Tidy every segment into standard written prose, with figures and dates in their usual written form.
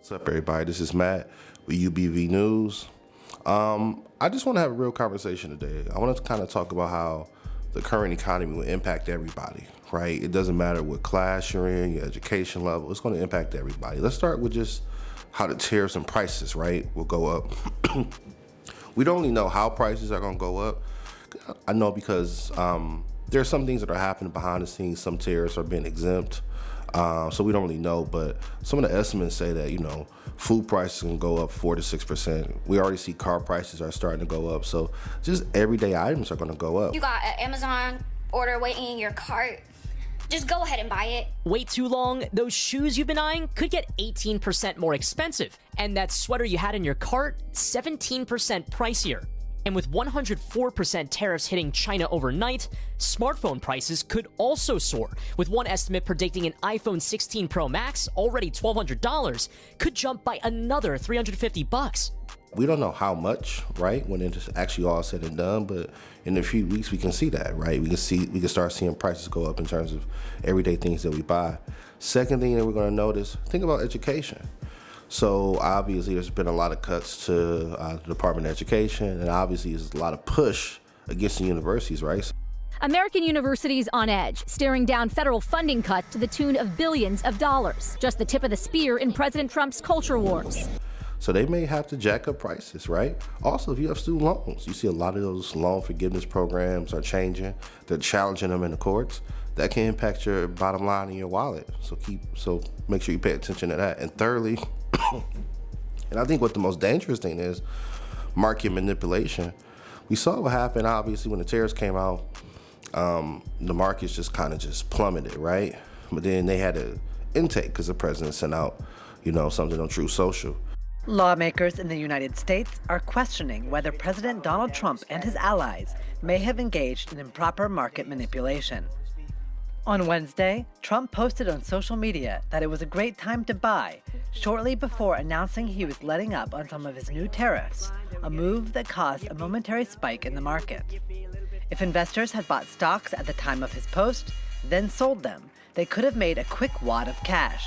What's up, everybody? This is Matt with UBV News. I just want to have a real conversation today. I want to kind of talk about how the current economy will impact everybody, right? It doesn't matter what class you're in, your education level, it's going to impact everybody. Let's start with just how the tariffs and prices, right, will go up. We don't really know how prices are going to go up. I know because there are some things that are happening behind the scenes. Some tariffs are being exempt. So we don't really know, but some of the estimates say that, food prices can go up 4 to 6%. We already see car prices are starting to go up. So just everyday items are going to go up. You got an Amazon order waiting in your cart. Just go ahead and buy it. Wait too long, those shoes you've been eyeing could get 18% more expensive. And that sweater you had in your cart, 17% pricier. And with 104% tariffs hitting China overnight, smartphone prices could also soar, with one estimate predicting an iPhone 16 Pro Max, already $1,200, could jump by another $350. We don't know how much, right, when it's actually all said and done, but in a few weeks we can see that, right? We can start seeing prices go up in terms of everyday things that we buy. Second thing that we're going to notice, think about education. So obviously there's been a lot of cuts to the Department of Education, and obviously there's a lot of push against the universities, right? American universities on edge, staring down federal funding cuts to the tune of billions of dollars. Just the tip of the spear in President Trump's culture wars. So they may have to jack up prices, right? Also, if you have student loans, you see a lot of those loan forgiveness programs are changing. They're challenging them in the courts. That can impact your bottom line in your wallet. So make sure you pay attention to that. And thirdly, and I think what the most dangerous thing is, market manipulation. We saw what happened, obviously, when the tariffs came out. The markets just kind of plummeted, right? But then they had an intake because the president sent out, something on Truth Social. Lawmakers in the United States are questioning whether President Donald Trump and his allies may have engaged in improper market manipulation. On Wednesday, Trump posted on social media that it was a great time to buy, shortly before announcing he was letting up on some of his new tariffs, a move that caused a momentary spike in the market. If investors had bought stocks at the time of his post, then sold them, they could have made a quick wad of cash.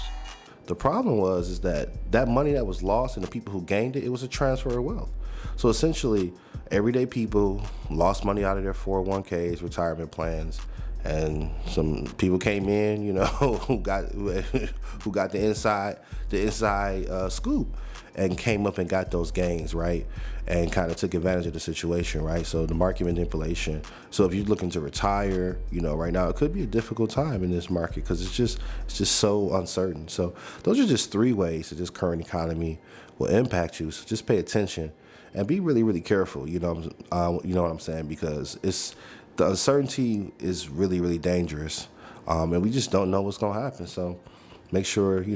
The problem is that money that was lost and the people who gained it, it was a transfer of wealth. So essentially, everyday people lost money out of their 401ks, retirement plans, and some people came in, who got the inside scoop and came up and got those gains, right? And kind of took advantage of the situation, right? So the market manipulation. So if you're looking to retire, right now it could be a difficult time in this market because it's just so uncertain. So those are just 3 ways that this current economy will impact you. So just pay attention and be really, really careful. You know what I'm saying? Because the uncertainty is really, really dangerous, and we just don't know what's going to happen. So make sure you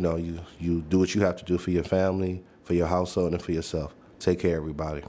do what you have to do for your family, for your household, and for yourself. Take care, everybody.